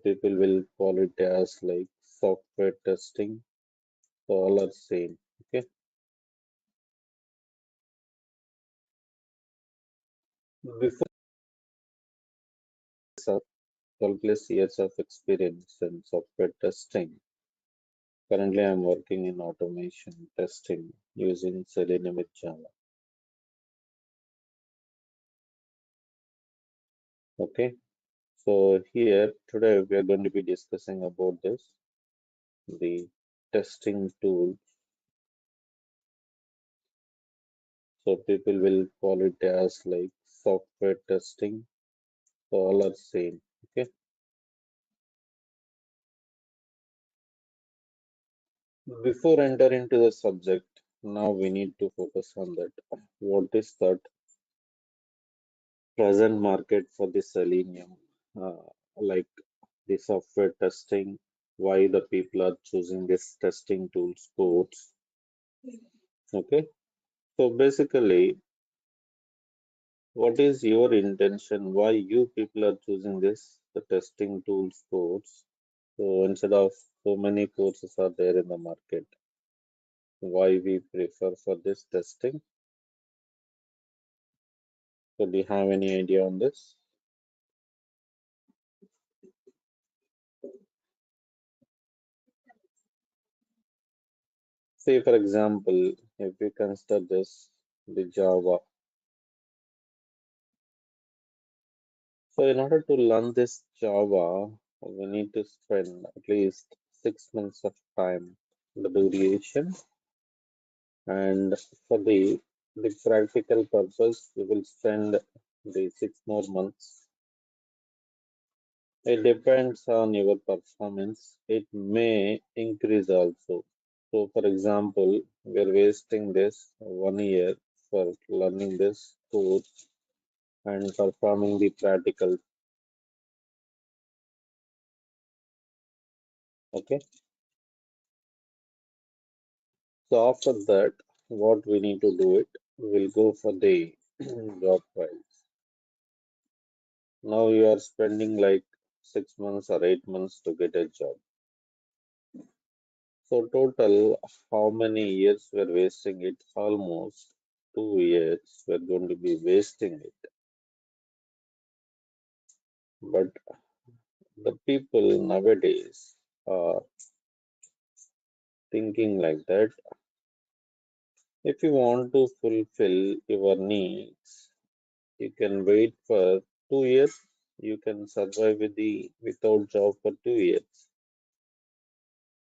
people will call it as like software testing. So all are same. Okay. Before this, 12 plus years of experience in software testing. Currently, I'm working in automation testing using Selenium with Java. Okay. So here today we are going to be discussing about this, the testing tool. So people will call it as like software testing. So all are same. Okay. Before enter into the subject, now we need to focus on that. What is that present market for the selenium? Like the software testing, why the people are choosing this testing tools codes. Okay. So basically, what is your intention? Why you people are choosing this the testing tools codes? So instead of so many courses are there in the market, why we prefer for this testing? So do you have any idea on this? Say for example, if we consider this the Java. So in order to learn this Java, we need to spend at least 6 months of time, the duration, and for the practical purpose, we will spend the 6 more months. It depends on your performance. It may increase also. So, for example, we are wasting this 1 year for learning this course and performing the practical. Okay. So after that, what we need to do it, we'll go for the job files. Now you are spending like 6 months or 8 months to get a job. So total, how many years we're wasting it? Almost 2 years we're going to be wasting it. But the people nowadays are thinking like that. If you want to fulfill your needs, you can wait for 2 years. You can survive without job for 2 years,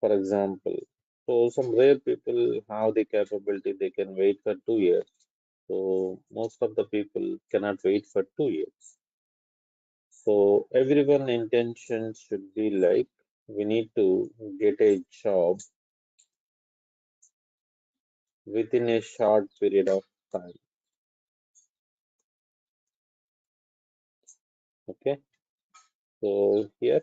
for example. So some rare people have the capability they can wait for 2 years. So most of the people cannot wait for 2 years. So everyone intention should be like we need to get a job within a short period of time. Okay. So here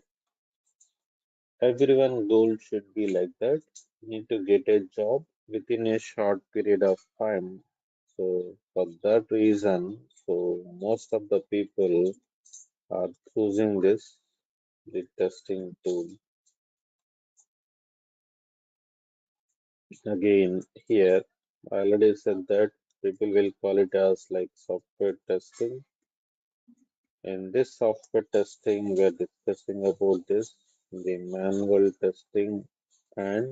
everyone goal should be like that. Need to get a job within a short period of time. So for that reason, so most of the people are choosing this the testing tool. Again, here I already said that people will call it as like software testing. In this software testing, we are discussing about this, the manual testing and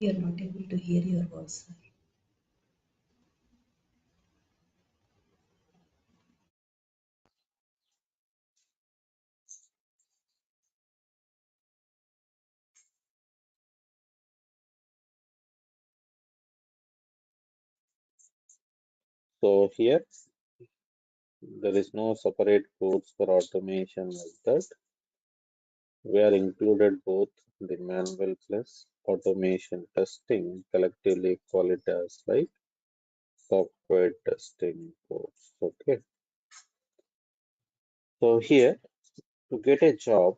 We are not able to hear your voice, sir. so here. There is no separate course for automation like that. We are included both the manual plus automation testing collectively call it as like software testing course. Okay. So here to get a job,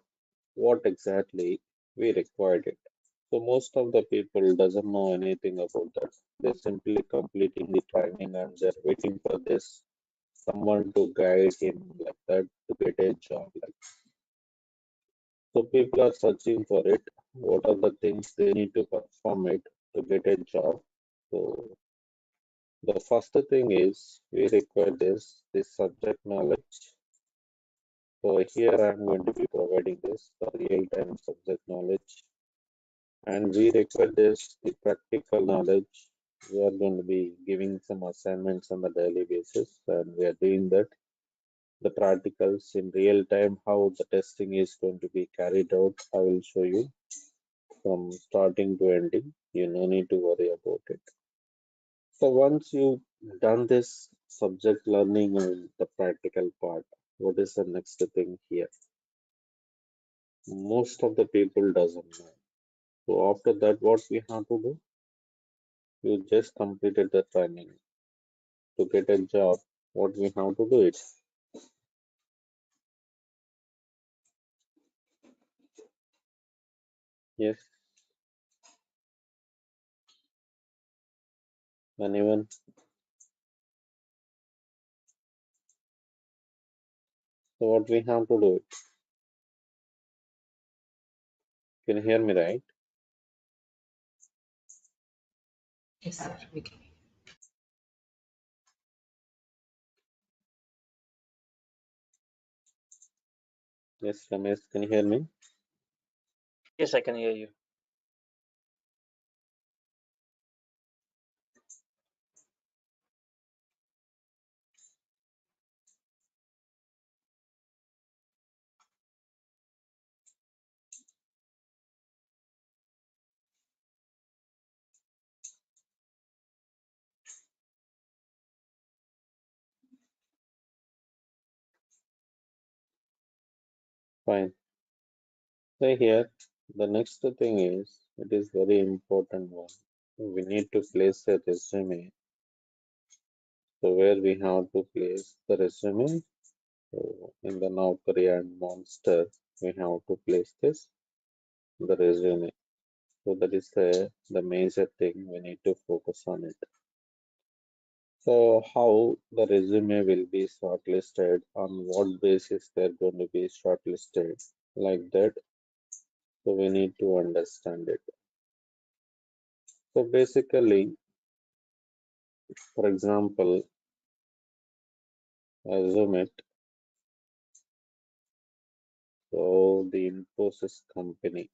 what exactly we required it. So most of the people doesn't know anything about that. They're simply completing the training and they're waiting for this someone to guide him like that to get a job. Like so, people are searching for it. What are the things they need to perform it to get a job? So the first thing is we require this subject knowledge. So here I'm going to be providing this the real-time subject knowledge, and we require this the practical knowledge. We are going to be giving some assignments on a daily basis, and we are doing that. The practicals in real time, how the testing is going to be carried out, I will show you from starting to ending. You no need to worry about it. So once you've done this subject learning and the practical part, what is the next thing here? Most of the people doesn't know. So after that, what we have to do? You just completed the training. To get a job, what we have to do it? Yes, anyone? So what we have to do it? Can you hear me right? Yes, sir. We can. Yes, Ramesh, can you hear me? Yes, I can hear you. Fine. So here, the next thing is, it is very important one. We need to place a resume. So where we have to place the resume? So in the Naukri and Monster, we have to place this, the resume. So that is the major thing we need to focus on it. So how the resume will be shortlisted, on what basis they're going to be shortlisted, like that. So we need to understand it. So basically, for example, assume it. So the Infosys company.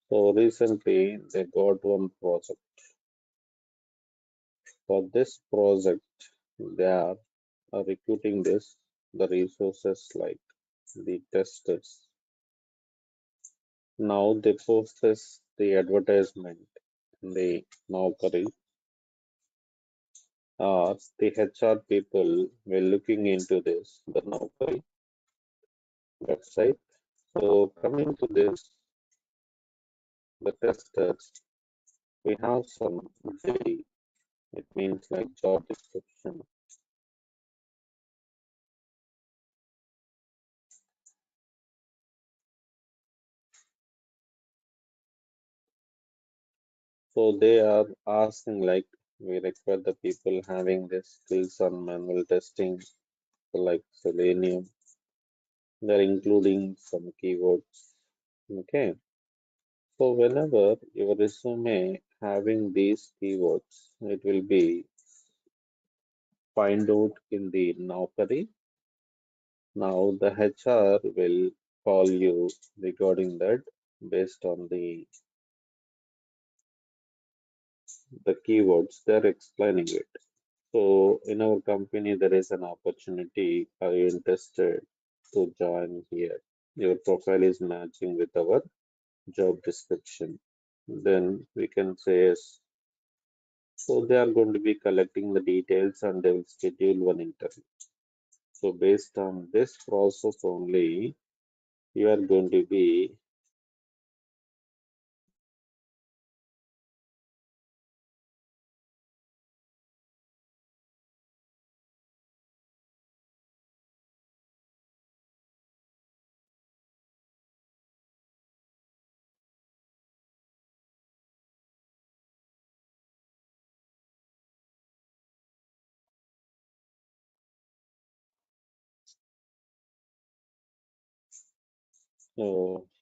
So recently they got one project. For this project, they are recruiting the resources like the testers. Now they post the advertisement in the Naukri, the HR people were looking into the Naukri website. So coming to this, the testers, we have some JD. It means like job description. So they are asking like we require the people having the skills on manual testing, so like Selenium. They're including some keywords. Okay. So whenever your resume having these keywords, it will be find out in the Naukri. Now the HR will call you regarding that based on the keywords. They're explaining it. So in our company, there is an opportunity. Are you interested to join here? Your profile is matching with our job description. Then we can say yes. So they are going to be collecting the details and they will schedule one interview. So based on this process only, you are going to be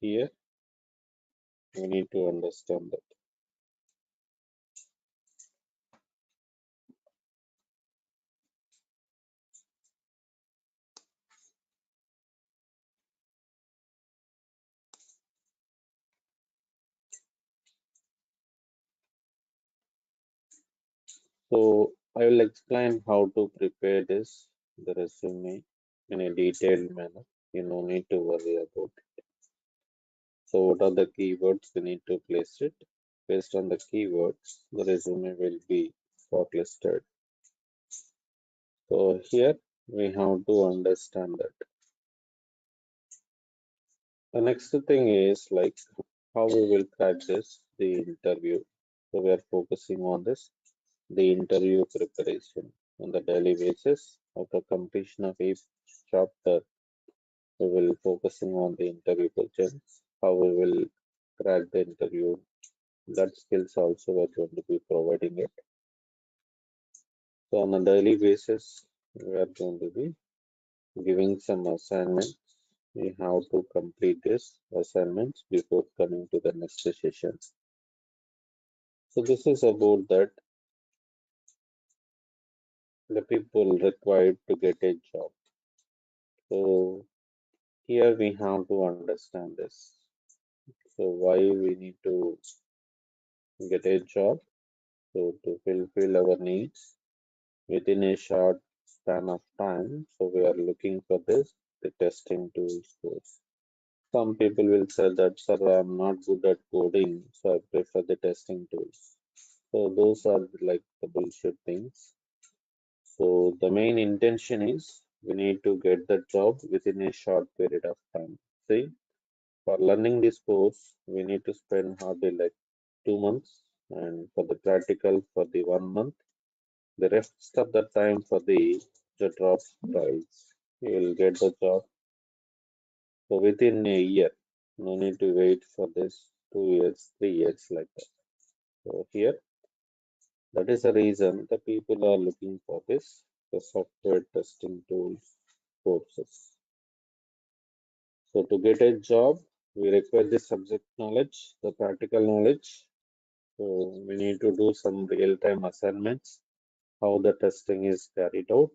here we need to understand that. So I will explain how to prepare this, the resume in a detailed manner. You no need to worry about it. So what are the keywords we need to place it? Based on the keywords, the resume will be shortlisted. So here we have to understand that. The next thing is like how we will practice the interview. So we are focusing on this, the interview preparation on the daily basis. After completion of each chapter, we will focusing on the interview questions, how we will crack the interview. That skills also we are going to be providing it. So on a daily basis, we are going to be giving some assignments. We have to complete this assignments before coming to the next session. So this is about that the people required to get a job. So here we have to understand this. So why we need to get a job? So to fulfill our needs within a short span of time. So we are looking for this, the testing tools course. Some people will say that, sir, I'm not good at coding, so I prefer the testing tools. So those are like the bullshit things. So the main intention is we need to get the job within a short period of time. See, for learning this course, we need to spend hardly like 2 months, and for the practical for the 1 month. The rest of the time for the drop price, you will get the job. So within a year, no need to wait for this 2 years, 3 years like that. So here, that is the reason the people are looking for this, the software testing tools courses. So to get a job, we require the subject knowledge, the practical knowledge. So we need to do some real-time assignments, how the testing is carried out,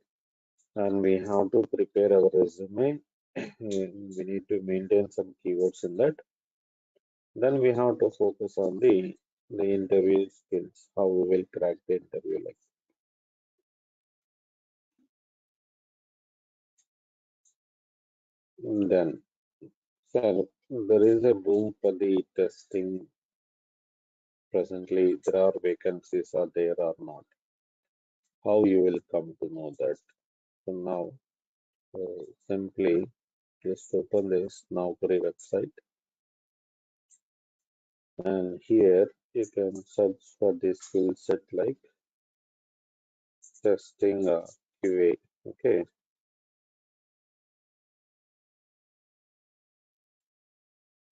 and we have to prepare our resume. We need to maintain some keywords in that. Then we have to focus on the interview skills, how we will crack the interview like. And then, so there is a boom for the testing presently. There are vacancies are there or not. How you will come to know that? So now, simply just open this Naukri website, and here you can search for the skill set like testing QA. Okay,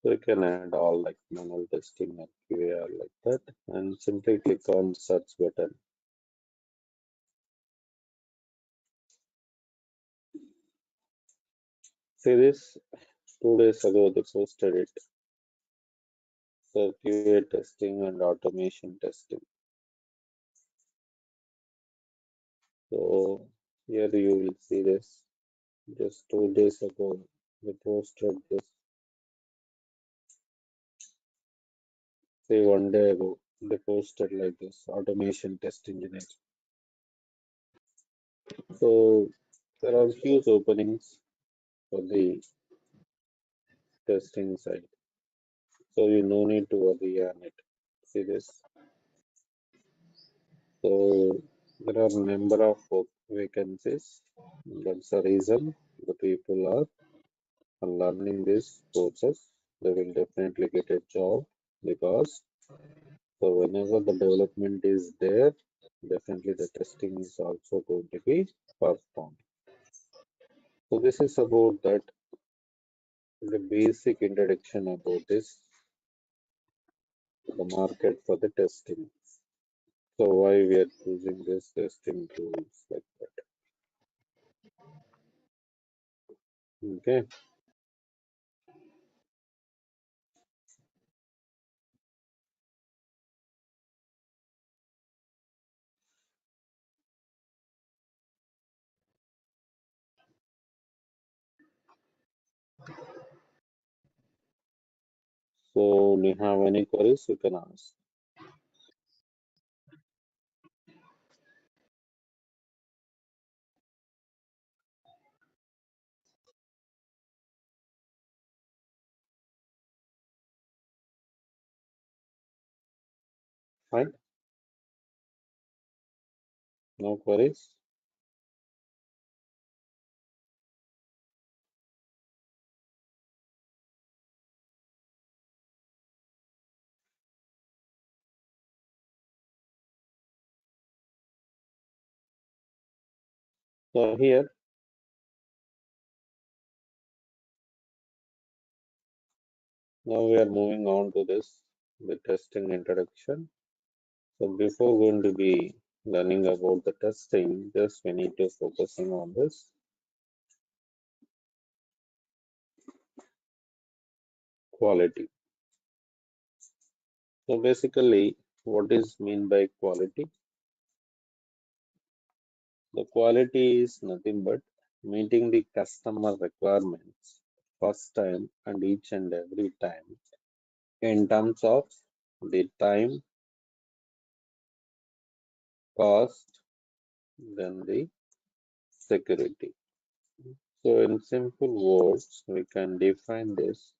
so you can add all like manual testing and QA or like that, and simply click on search button. See this 2 days ago they posted it. So QA testing and automation testing. So here you will see this. Just 2 days ago they posted this. Say 1 day ago they posted like this automation test engineer. So there are huge openings for the testing side. So you no need to worry on it. See this. So there are number of vacancies. That's the reason the people are learning these courses. They will definitely get a job because so whenever the development is there, definitely the testing is also going to be performed. So this is about that the basic introduction about this the market for the testing. So why we are choosing this testing tools like that. Okay. So do you have any queries you can ask. Fine. No queries. So here now we are moving on to this the testing introduction. So before going to be learning about the testing, just we need to focusing on this quality. So basically, what is mean by quality? The quality is nothing but meeting the customer requirements first time and each and every time in terms of the time, cost, then the security. So in simple words, we can define this.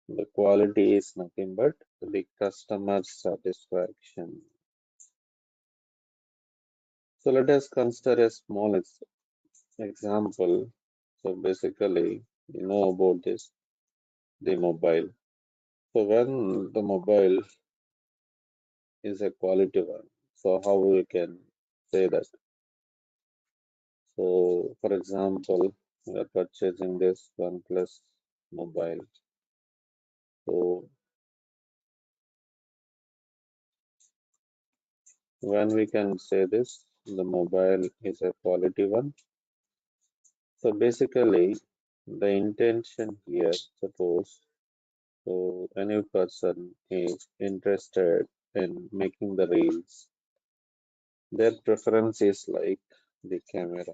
The quality is nothing but the customer satisfaction. So let us consider a small example. So basically, you know about this, the mobile. So when the mobile is a quality one, so how we can say that? So for example, we are purchasing this OnePlus mobile. So when we can say this, the mobile is a quality one. So basically, the intention here, suppose, so any person is interested in making the reels, their preference is like the camera.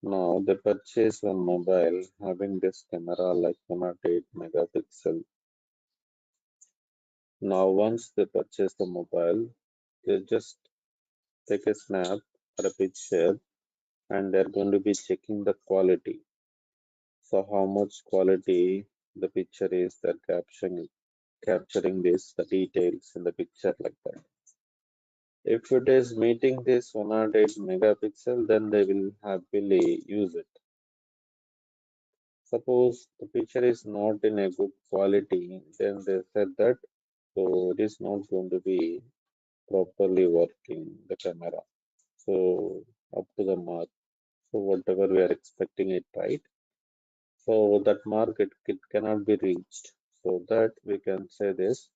Now they purchase one mobile having this camera like 108 megapixel. Now once they purchase the mobile, they just take a snap or a picture and they're going to be checking the quality. So how much quality the picture is, they're capturing this, the details in the picture like that. If it is meeting this 108 megapixel, then they will happily use it. Suppose the picture is not in a good quality, then they said that so it is not going to be properly working the camera. So up to the mark. So whatever we are expecting it right. So that mark it cannot be reached. So that we can say this.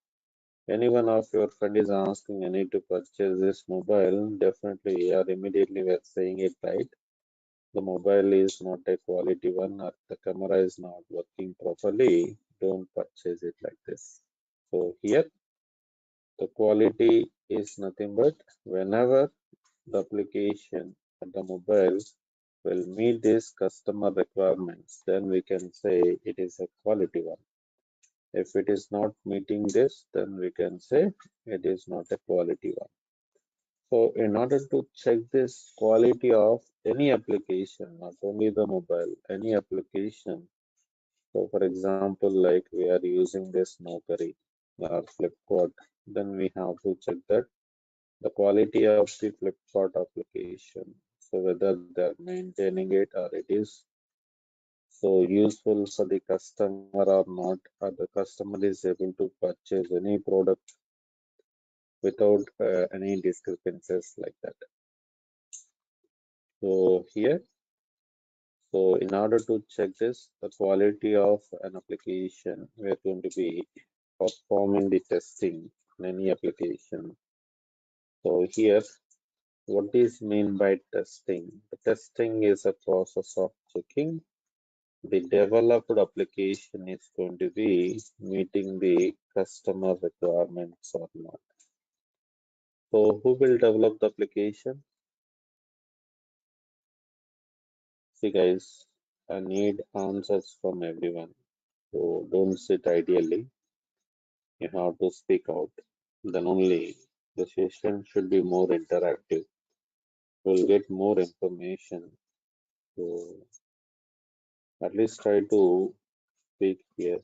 Any one of your friend is asking, I need to purchase this mobile, definitely or immediately we are saying it right. The mobile is not a quality one or the camera is not working properly, don't purchase it like this. So here the quality is nothing but whenever the application and the mobile will meet these customer requirements, then we can say it is a quality one. If it is not meeting this, then we can say it is not a quality one. So in order to check this quality of any application, not only the mobile, any application. So for example, like we are using this Nokari. or Flipkart, then we have to check that the quality of the Flipkart application. So whether they're maintaining it or it is so useful for the customer or not, or the customer is able to purchase any product without any discrepancies like that. So here, so in order to check this, the quality of an application, we are going to be performing the testing in any application. So here, what is mean by testing? The testing is a process of checking the developed application is going to be meeting the customer requirements or not. So who will develop the application? See guys, I need answers from everyone. So don't sit ideally. You have to speak out. Then only the session should be more interactive. We'll get more information. So at least try to speak here.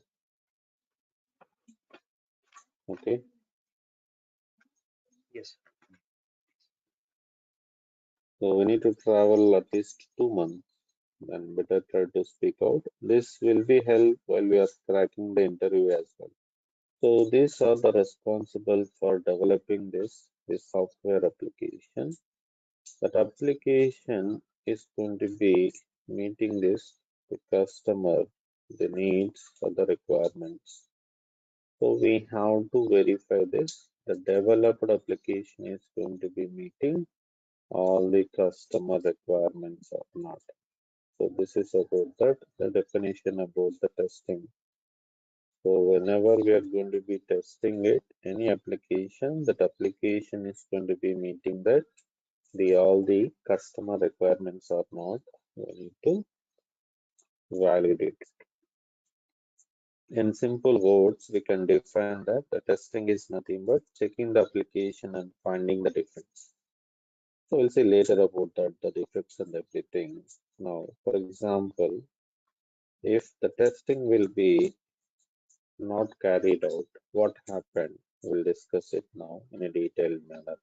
Okay. Yes. So we need to travel at least 2 months. Then better try to speak out. This will be help while we are cracking the interview as well. So these are the responsible for developing this software application. That application is going to be meeting the customer, the needs or the requirements. So we have to verify this. The developed application is going to be meeting all the customer requirements or not. So this is about that, the definition about the testing. So whenever we are going to be testing it, any application, that application is going to be meeting that the all the customer requirements or not. We need to validate. In simple words, we can define that the testing is nothing but checking the application and finding the defects. So we'll see later about that, the defects and everything. Now, for example, if the testing will be not carried out, what happened? We'll discuss it now in a detailed manner.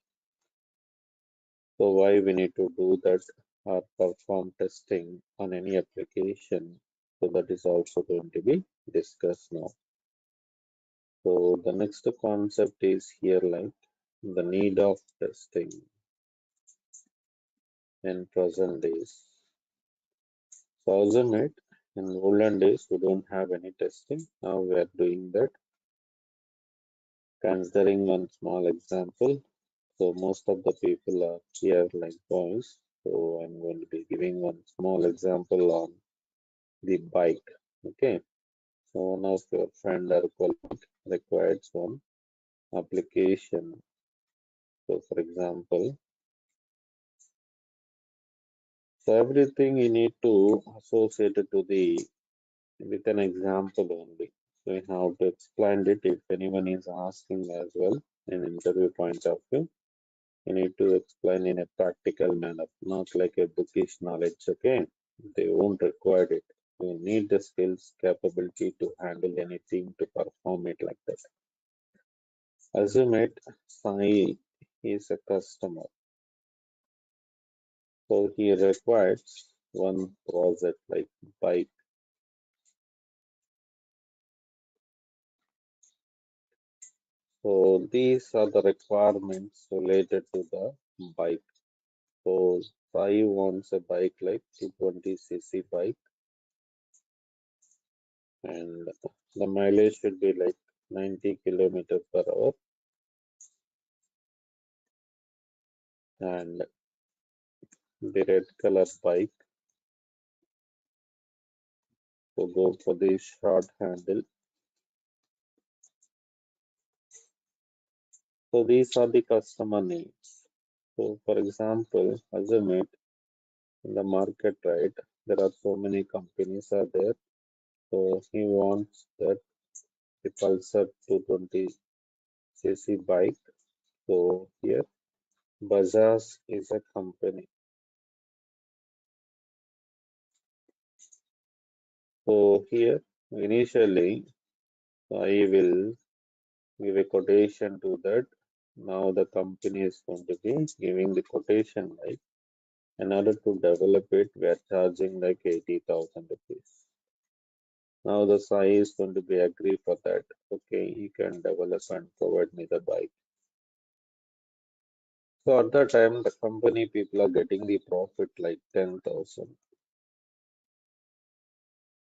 So why we need to do that or perform testing on any application? So that is also going to be discussed now. So the next concept is here like the need of testing in present days. So assume it in olden days we don't have any testing. Now we are doing that. Considering one small example, so most of the people are here like boys. So I'm going to be giving one small example on the bike. Okay. So one of your friend or colleague requires one application. So for example, so everything you need to associate it to the with an example only. So you have to explain it if anyone is asking as well in interview point of view. You need to explain in a practical manner, not like a bookish knowledge, okay? They won't require it. You need the skills, capability to handle anything to perform it like that. Assume it, Sai is a customer, so he requires one project like bike. So these are the requirements related to the bike. So Sai wants a bike like 220cc bike and the mileage should be like 90 kilometers per hour and the red color bike to go for the short handle. So these are the customer needs. So for example, assume it in the market, right? There are so many companies are there. So he wants that the Pulsar 220cc bike. So here Bajaj is a company. So here initially I will give a quotation to that. Now the company is going to be giving the quotation like in order to develop it, we are charging like 80,000 rupees. Now the Sai is going to be agree for that. Okay, you can develop and provide me the bike. So at that time, the company people are getting the profit like 10,000.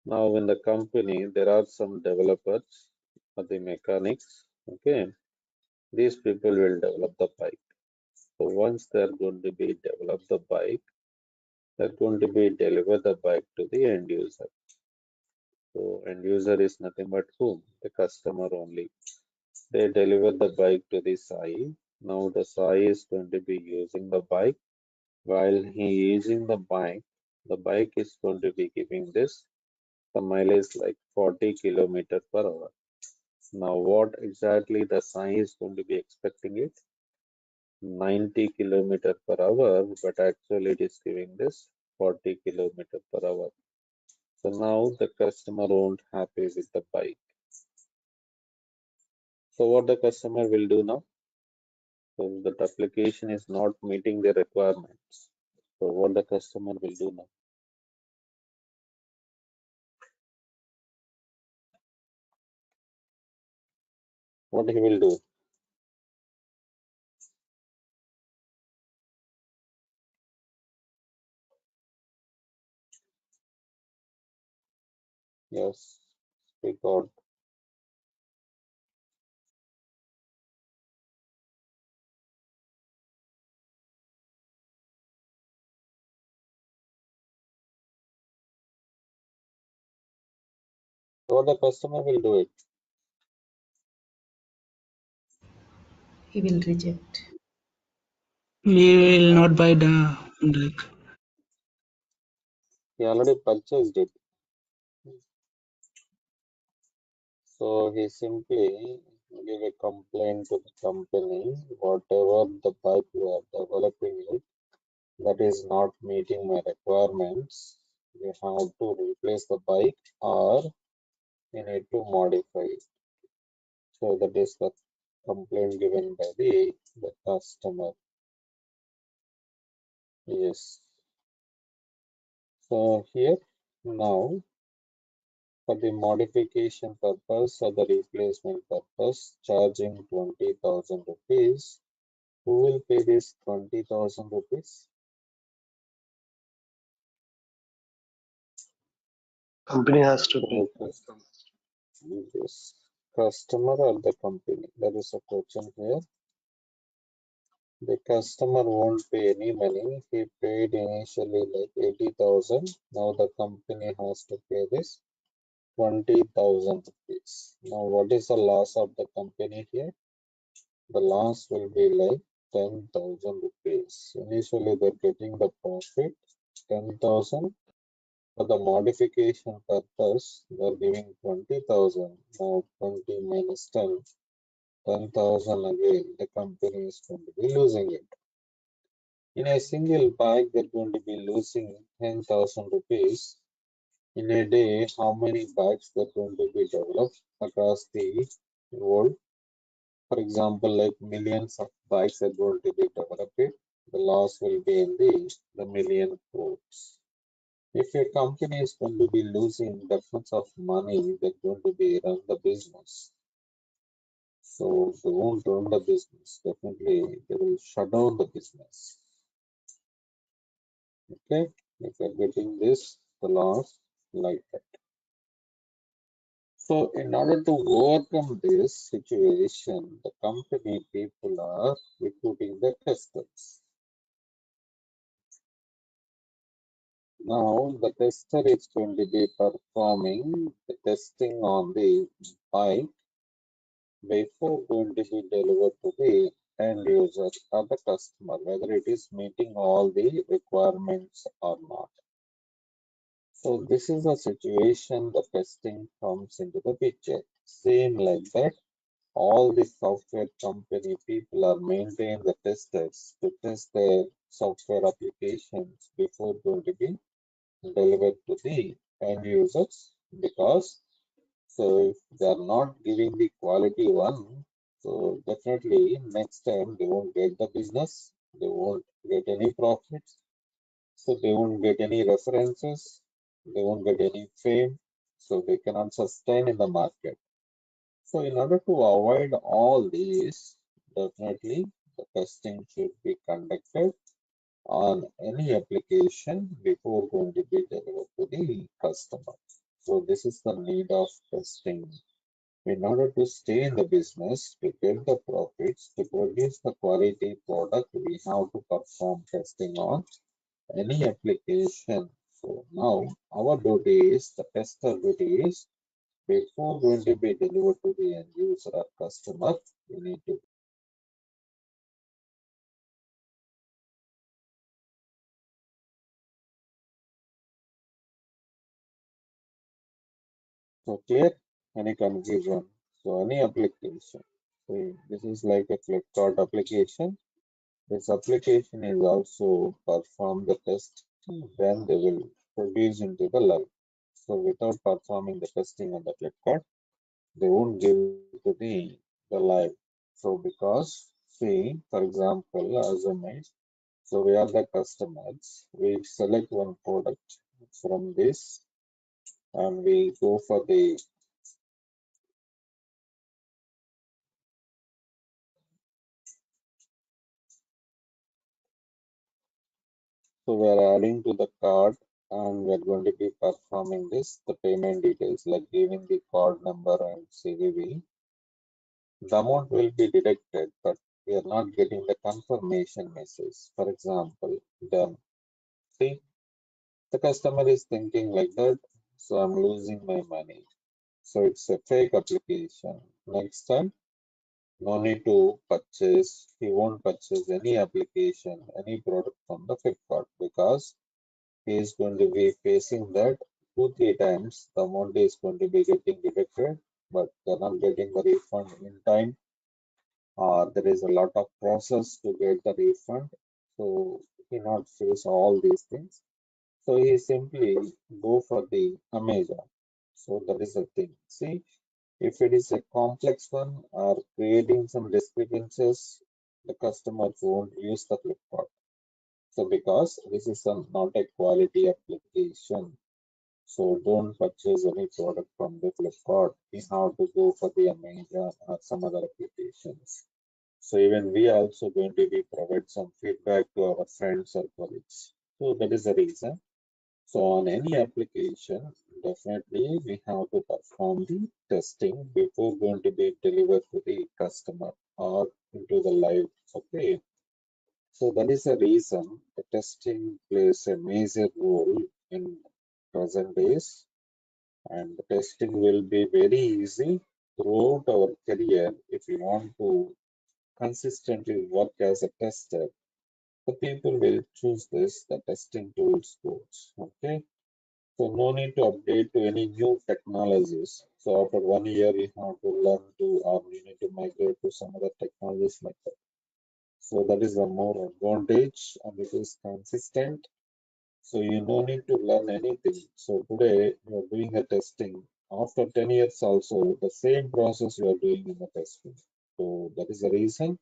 Now in the company, there are some developers or the mechanics. Okay, these people will develop the bike. So once they're going to be develop the bike, they're going to be deliver the bike to the end user. So end user is nothing but whom? The customer only. They deliver the bike to the Sai. Now the Sai is going to be using the bike. While he using the bike is going to be giving this the mileage like 40 kilometer per hour. Now what exactly the Sai is going to be expecting it? 90 kilometer per hour, but actually it is giving this 40 kilometer per hour. So now the customer won't happy with the bike. So what the customer will do now? So that application is not meeting the requirements. So what the customer will do now? What he will do? Yes, speak out. So what the customer will do it? He will reject. We will Huh? not buy the like He already purchased it. So he simply give a complaint to the company, whatever the bike you are developing it, that is not meeting my requirements. You have to replace the bike or you need to modify it. So that is the complaint given by the customer. Yes. So here now for the modification purpose or the replacement purpose, charging 20,000 rupees. Who will pay this 20,000 rupees? Company has to pay. Okay. Yes. Customer or the company? That is a question here. The customer won't pay any money. He paid initially like 80,000. Now the company has to pay this 20,000 rupees. Now what is the loss of the company here? The loss will be like 10,000 rupees. Initially they're getting the profit 10,000. For the modification purpose, they're giving 20,000. Now 20 minus 10, 10,000 again. The company is going to be losing it. In a single bike, they're going to be losing 10,000 rupees. In a day, how many bikes they're going to be developed across the world? For example, like millions of bikes are going to be developed. The loss will be in the million crores. If your company is going to be losing that much of money, they're going to be run the business. So they won't run the business. Definitely, they will shut down the business. Okay, if you're getting this, the loss like that. So in order to overcome this situation, the company people are recruiting the testers. Now the tester is going to be performing the testing on the bike before going to be delivered to the end user or the customer, whether it is meeting all the requirements or not. So this is a situation the testing comes into the picture. Same like that, all the software company people are maintaining the testers to test their software applications before going to be delivered to the end users because so if they are not giving the quality one, So definitely next time they won't get the business, they won't get any profits, so they won't get any references, they won't get any fame, so they cannot sustain in the market. So in order to avoid all these, definitely the testing should be conducted on any application before going to be delivered to the customer. So this is the need of testing. In order to stay in the business, to get the profits, to produce the quality product, we have to perform testing on any application. So now our duty is, the tester duty is, before going to be delivered to the end user or customer, we need to. So clear? Any confusion? So any application. So this is like a Flipkart application. This application is also perform the test when they will produce into the live. So without performing the testing on the Flipkart, they won't give to the live. So because see, for example, as a mate, so we are the customers, we select one product from this and we go for the, so we are adding to the cart and we are going to be performing this, the payment details like giving the card number and CVV. The amount will be deducted, but we are not getting the confirmation message. For example, done. See, the customer is thinking like that, so I'm losing my money. So it's a fake application. Next time, no need to purchase. He won't purchase any application, any product from the Flipkart because he is going to be facing that 2, 3 times. The amount is going to be getting deducted, but they're not getting the refund in time. There is a lot of process to get the refund. So he not face all these things. So he simply go for the Amazon. So that is the thing. See, if it is a complex one or creating some discrepancies, the customers won't use the Flipkart. So because this is not a quality application, so don't purchase any product from the Flipkart. We have to go for the Amazon or some other applications. So even we also going to be provide some feedback to our friends or colleagues. So that is the reason. So on any application, definitely we have to perform the testing before going to be delivered to the customer or into the live. Okay. So that is the reason the testing plays a major role in present days, and the testing will be very easy throughout our career if we want to consistently work as a tester. The people will choose this, the testing tools course. Okay. So no need to update to any new technologies. So after 1 year, you have to learn to, or you need to migrate to some other technologies like that. So that is the more advantage, and it is consistent. So you no need to learn anything. So today you are doing the testing. After 10 years also, the same process you are doing in the testing. So that is the reason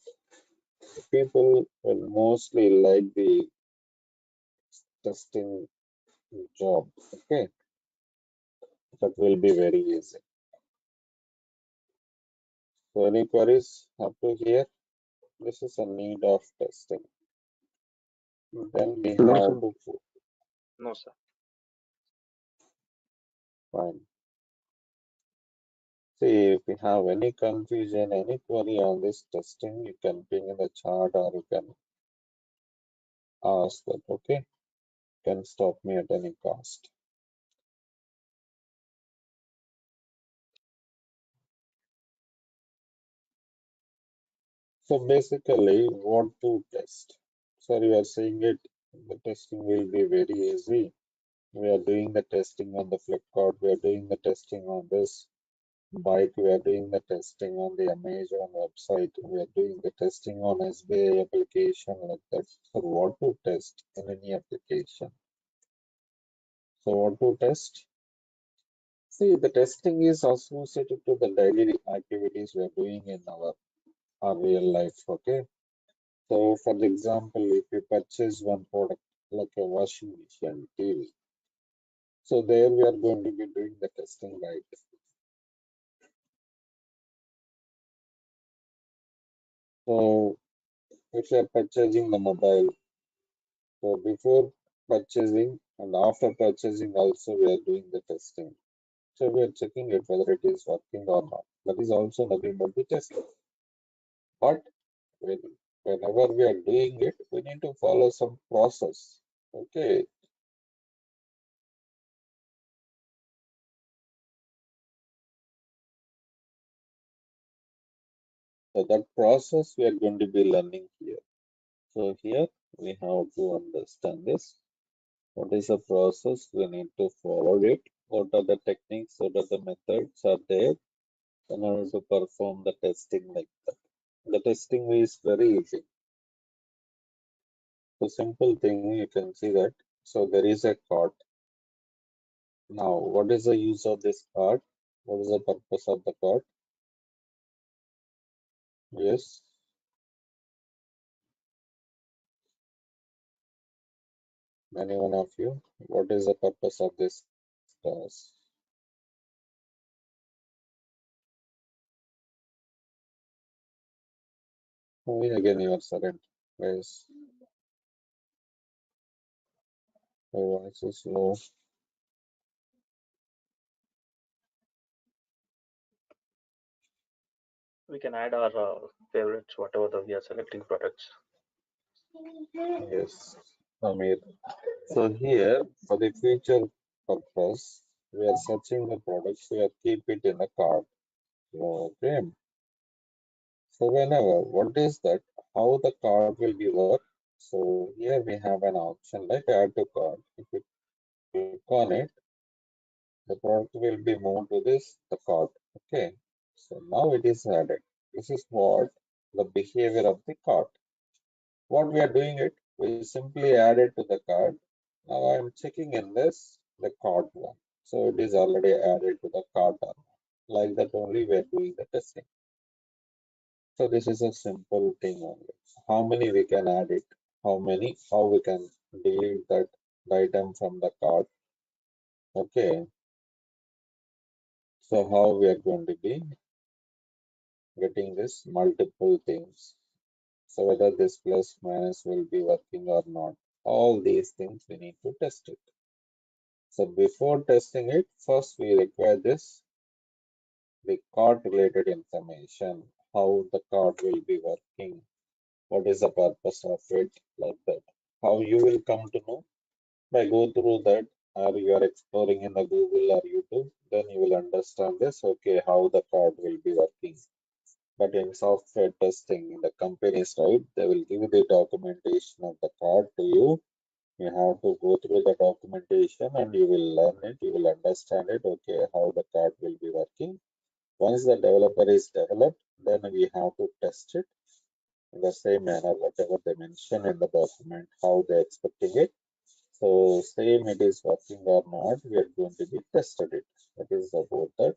people will mostly like the testing job. Okay, that will be very easy. So any queries up to here? This is a need of testing. Then we No, have sir. to No, sir. find. See, if you have any confusion, any query on this testing, you can ping in the chat or you can ask that. Okay, you can stop me at any cost. So basically, what to test? Sir, you are saying it. The testing will be very easy. We are doing the testing on the Flipkart. We are doing the testing on this bike. We are doing the testing on the Amazon website. We are doing the testing on SBI application like that. So what to test in any application? So what to test? See, the testing is associated to the daily activities we are doing in our our real life. Okay. So, for the example, if you purchase one product like a washing machine, TV, so there we are going to be doing the testing, right? So, if you are purchasing the mobile, so before purchasing and after purchasing also we are doing the testing. So we are checking it whether it is working or not. That is also nothing but the testing. But when, whenever we are doing it, we need to follow some process. Okay. So that process we are going to be learning here. So here we have to understand this. What is the process? We need to follow it. What are the techniques? What are the methods are there in order to perform the testing like that? The testing is very easy. So simple thing you can see that. So there is a card. Now, what is the use of this card? What is the purpose of the card? Yes, any one of you. What is the purpose of this class? Again, you are silent. Yes, your voice is low. We can add our favorites, whatever we are selecting products. Yes, Amir. So here, for the future purpose, we are searching the products. We are keep it in a cart. Okay. So whenever, what is that? How the card will be work? So here we have an option like add to cart. If you click on it, the product will be moved to this the cart. Okay. So now it is added. This is what the behavior of the cart. What we are doing it, we simply add it to the cart. Now I am checking in this the cart one. So it is already added to the cart. Like that only we are doing the testing. So this is a simple thing only. How many we can add it? How we can delete that item from the cart? Okay. So how we are going to be getting this multiple things? So whether this plus minus will be working or not. All these things we need to test it. So before testing it, first we require this, the card related information, how the card will be working, what is the purpose of it, like that. How you will come to know by go through that, or you are exploring in the Google or YouTube, then you will understand this, okay, how the card will be working. But in software testing, in the company's right, they will give the documentation of the card to you. You have to go through the documentation and you will learn it, you will understand it, okay, how the card will be working. Once the developer is developed, then we have to test it in the same manner, whatever they mention in the document, how they're expecting it. So same it is working or not, we are going to be tested it. That is about that.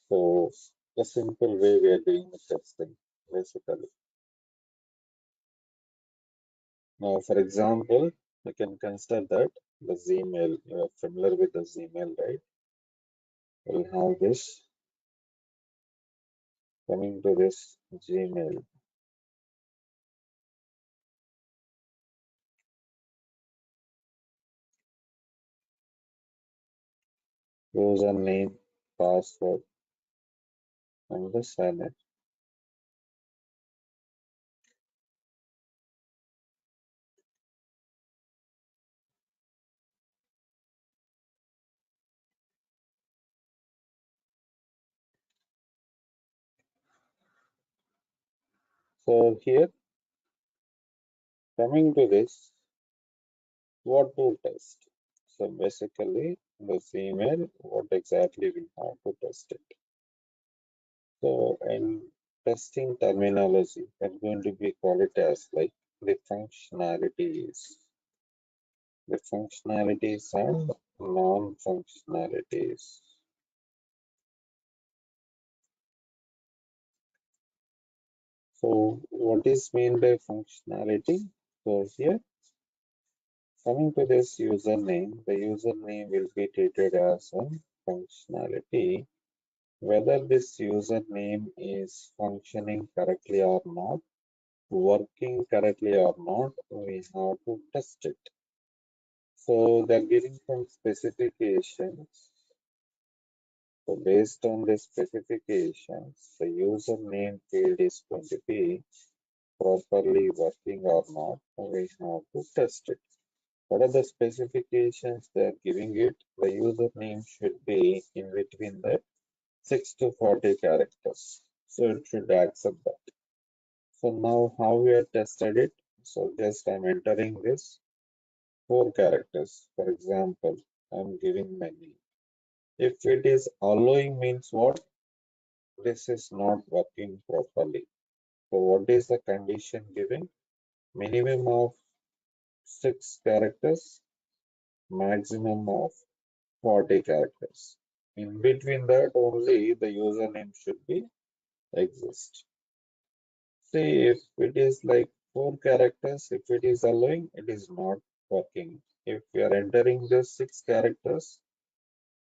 So the simple way we are doing the testing, basically. Now, for example, we can consider that the Gmail, you are familiar with the Gmail, right? We'll have this coming to this Gmail. Username, password, and the sign. So here, coming to this, what to test? So basically, this email, what exactly we have to test it. So in testing terminology, I'm going to be call it as like the functionalities and non-functionalities. So what is meant by functionality? So here, coming to this username, the username will be treated as a functionality. Whether this username is functioning correctly or not, working correctly or not, we have to test it. So they're giving some specifications. So based on the specifications, the username field is going to be properly working or not. We have to test it. What are the specifications they are giving it? The username should be in between the 6 to 40 characters. So it should accept that. So now how we have tested it? So just I'm entering this 4 characters. For example, I'm giving my name. If it is allowing means what? This is not working properly. So what is the condition given? Minimum of 6 characters, maximum of 40 characters. In between that only the username should be exist. See if it is like 4 characters, if it is allowing, it is not working. If we are entering the 6 characters,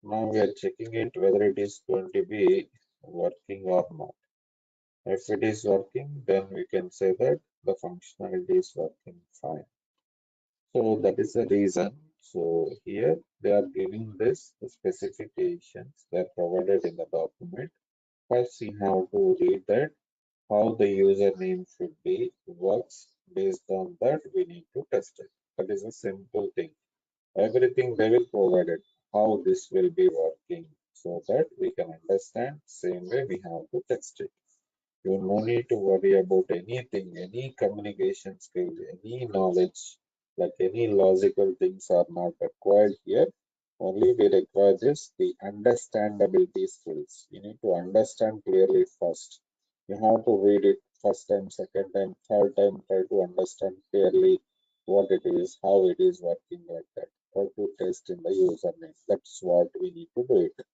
now we are checking it whether it is going to be working or not. If it is working, then we can say that the functionality is working fine. So that is the reason. So here they are giving this the specifications that are provided in the document. First, we have to read that how the username should be works. Based on that, we need to test it. That is a simple thing. Everything they will provide it, how this will be working, so that we can understand. Same way we have to test it. You no need to worry about anything, any communication skill, any knowledge, like any logical things are not required here. Only we require this, the understandability skills. You need to understand clearly first. You have to read it first time, second time, third time, try to understand clearly what it is, how it is working like that. How to test in the username. That's what we need to do it.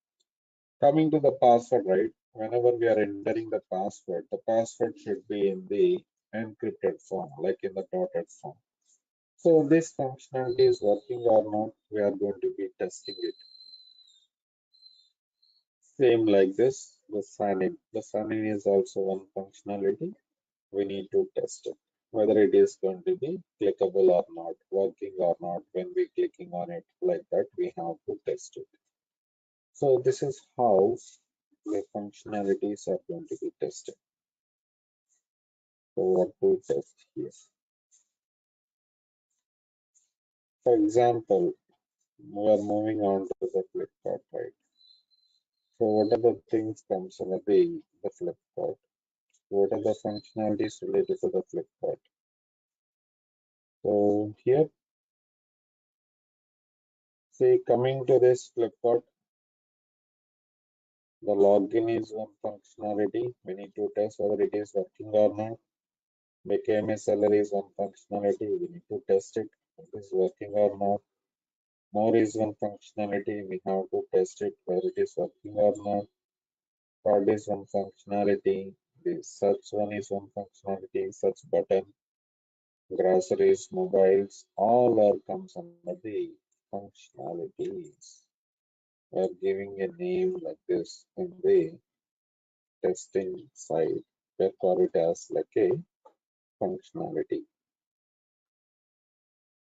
Coming to the password, right? Whenever we are entering the password should be in the encrypted form, like in the dotted form. So this functionality is working or not, we are going to be testing it. Same like this, the sign in. The sign in is also one functionality. We need to test it, whether it is going to be clickable or not, working or not. When we clicking on it like that, we have to test it. So this is how the functionalities are going to be tested. So what to test here? For example, we are moving on to the Flipkart, right? So what are the things comes in the Flipkart? What are the functionalities related to the Flipkart? So here, say coming to this Flipkart, the login is one functionality. We need to test whether it is working or not. Became a seller is one functionality. We need to test it. If it is working or not. More is one functionality. We have to test it whether it is working or not. Card is one functionality. The search one is one functionality. Search button, groceries, mobiles, all are comes under the functionalities. We are giving a name like this in the testing side. We call it as like a functionality.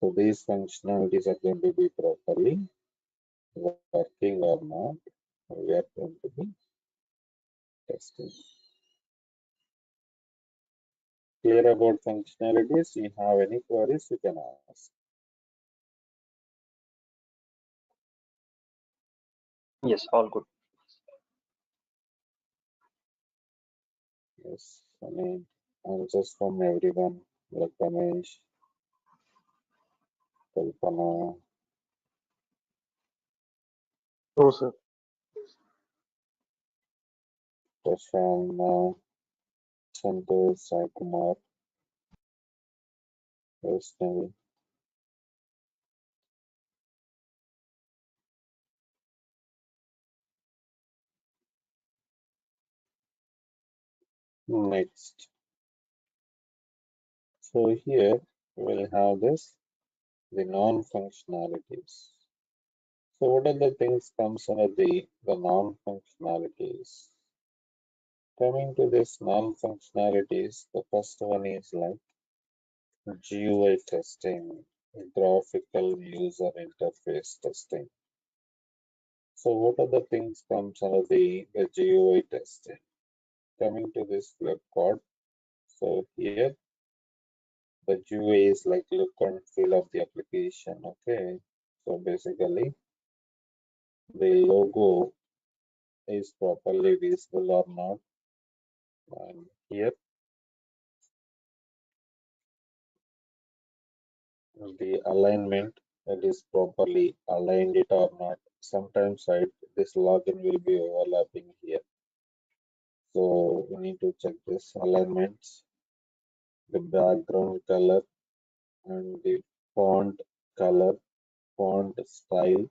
So these functionalities are going to be properly working or not. We are going to be testing. Clear about functionalities? You have any queries, you can ask. Yes, all good. Yes, any answers from everyone, like Ramesh, Kalpana, No, sir. Prashant, Santosh, Sai Kumar, Vaishnavi. Next. So here we'll have this, the non-functionalities. So what are the things comes under the non-functionalities? Coming to this non-functionalities, the first one is like GUI testing, graphical user interface testing. So what are the things comes under the GUI testing? Coming to this web code, so here the GUI is like look and feel of the application. Okay, so basically the logo is properly visible or not, and here the alignment, it is properly aligned it or not. Sometimes this login will be overlapping here, so we need to check this alignments, the background color and the font color, font style,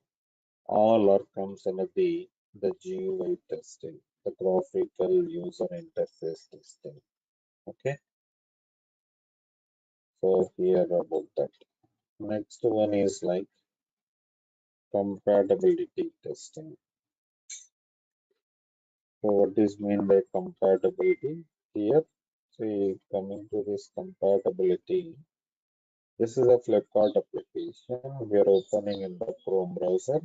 all are comes under the GUI testing, the graphical user interface testing. Okay, so here about that. Next one is like compatibility testing. So what is mean by compatibility? Here, see, coming to this compatibility, this is a Flipkart application we are opening in the Chrome browser.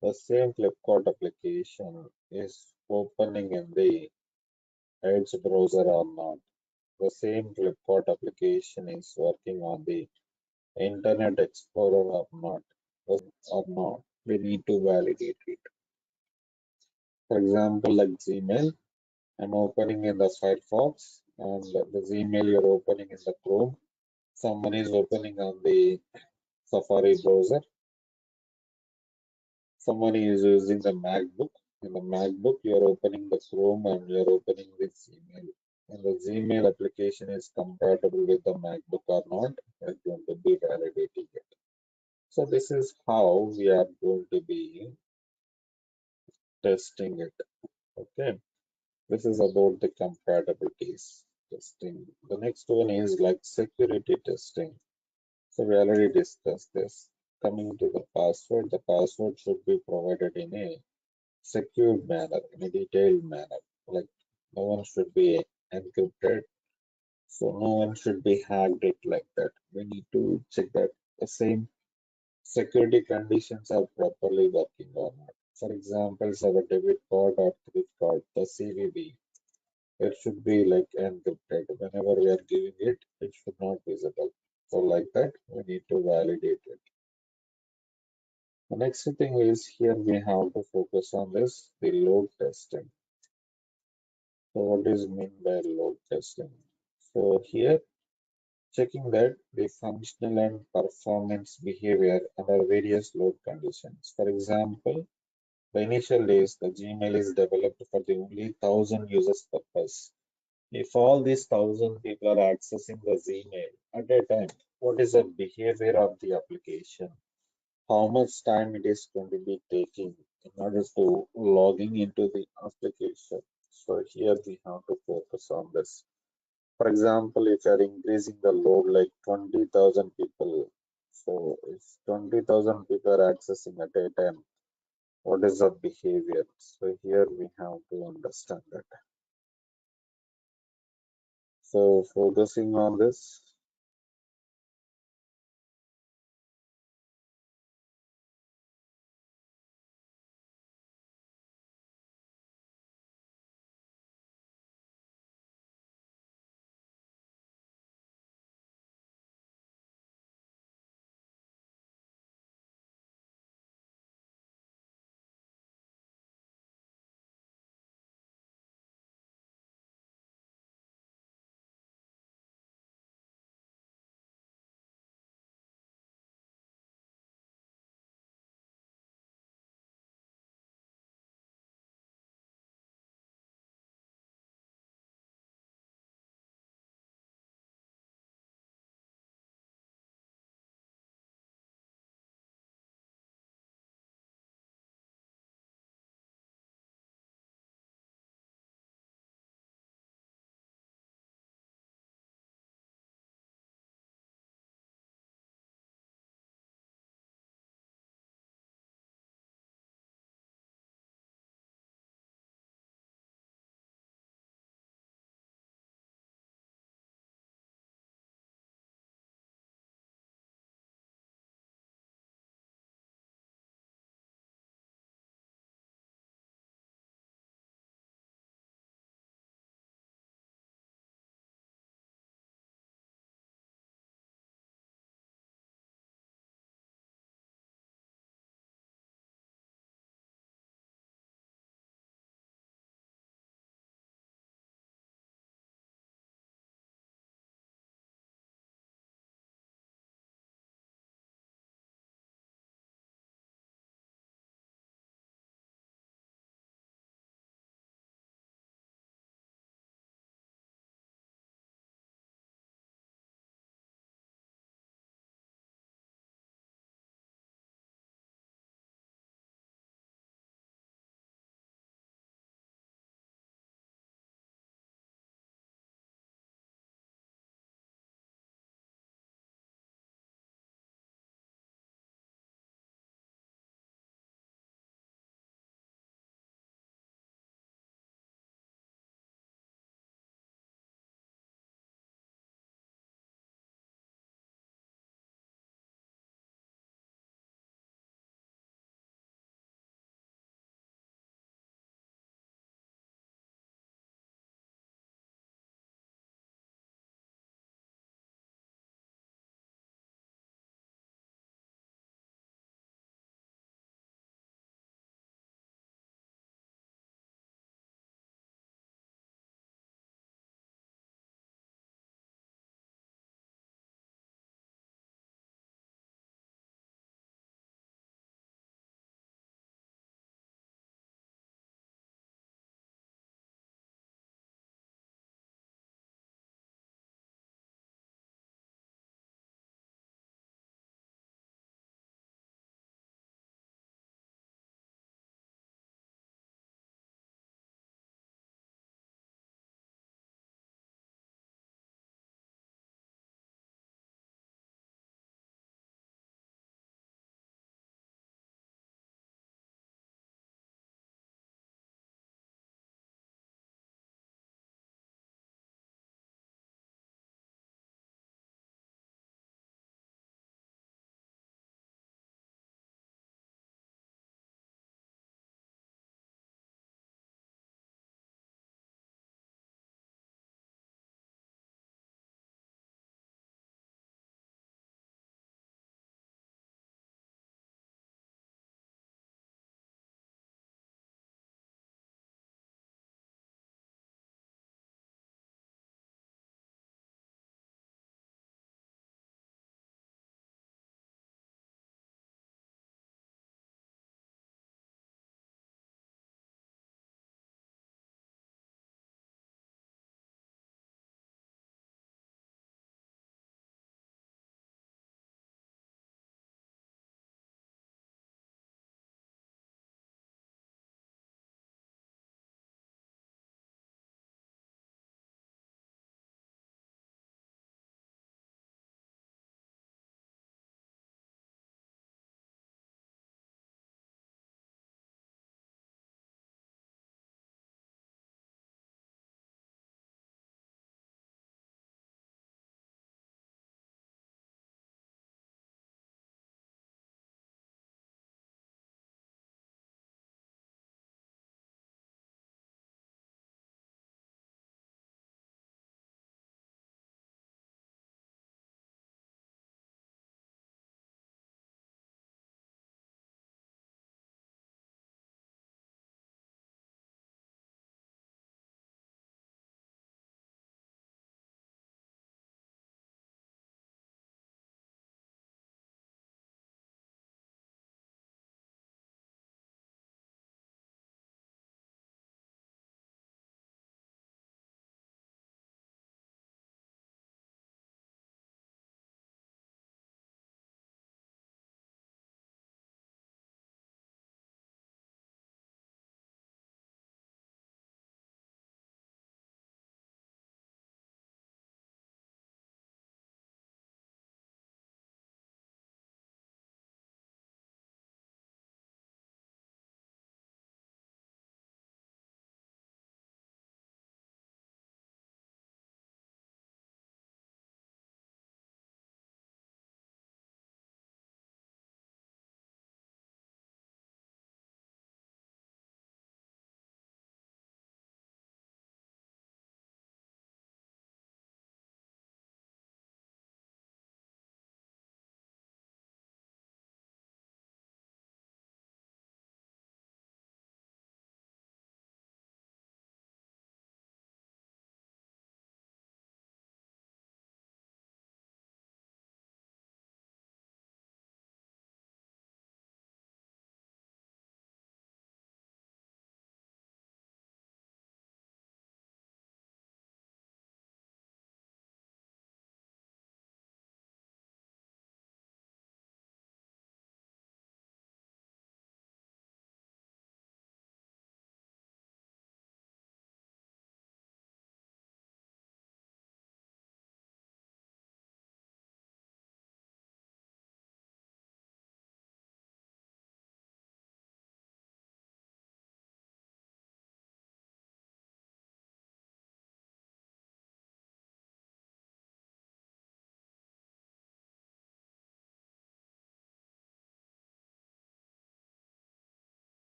The same Flipkart application is opening in the Edge browser or not. The same Flipkart application is working on the Internet Explorer or not. We need to validate it. For example, like Gmail, I'm opening in the Firefox, and the Gmail you're opening in the Chrome. Someone is opening on the Safari browser. Someone is using the MacBook. In the MacBook, you're opening the Chrome and you're opening the Gmail. And the Gmail application is compatible with the MacBook or not, is going to be validating it. So this is how we are going to be testing it. Okay. This is about the compatibilities testing. The next one is like security testing. So we already discussed this. Coming to the password should be provided in a secure manner, in a detailed manner. Like no one should be encrypted, so no one should be hacked it like that. We need to check that the same security conditions are properly working or not. For example, our debit card or credit card, the CVV, it should be like encrypted. Whenever we are giving it, it should not be visible. So like that, we need to validate it. The next thing is here we have to focus on this, the load testing. So what is mean by load testing? So here checking that the functional and performance behavior under various load conditions. For example, the initial days the Gmail is developed for the only 1,000 users purpose. If all these 1,000 people are accessing the Gmail at a time, what is the behavior of the application? How much time it is going to be taking in order to logging into the application? So here we have to focus on this. For example, if you are increasing the load like 20,000 people, so if 20,000 people are accessing at a time, what is the behavior? So here we have to understand that. So focusing on this,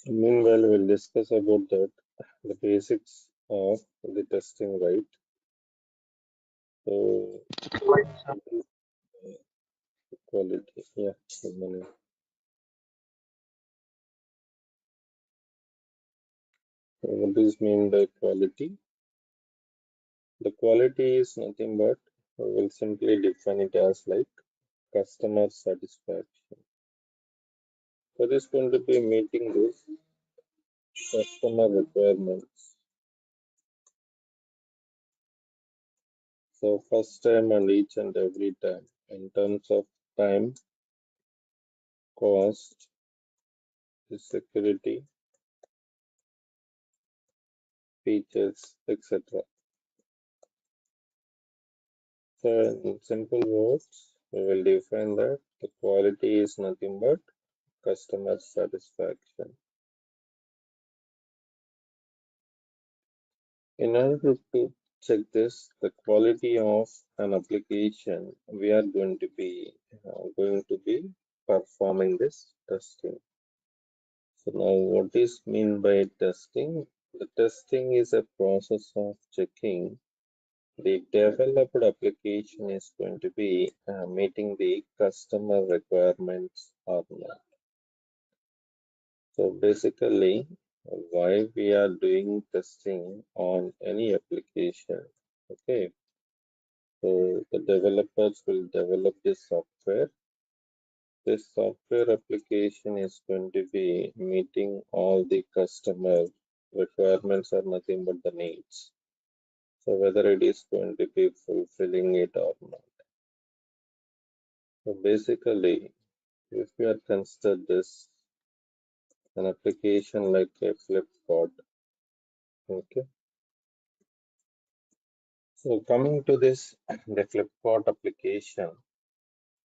Meanwhile, we'll discuss about that, the basics of the testing, right? So, quality, yeah, good morning. What does mean by quality? The quality is nothing but, we'll simply define it as like customer satisfaction. So this is going to be meeting this customer requirements. So first time and each and every time in terms of time, cost, the security, features, etc. So in simple words, we will define that the quality is nothing but customer satisfaction. In order to check this, the quality of an application, we are going to be performing this testing. So now what is mean by testing? The testing is a process of checking the developed application is going to be meeting the customer requirements or not. So basically, why we are doing testing on any application? Okay, so the developers will develop this software. This software application is going to be meeting all the customer requirements or nothing but the needs. So whether it is going to be fulfilling it or not. So basically, if we are consider this an application like a Flipkart, okay. So coming to this, the Flipkart application,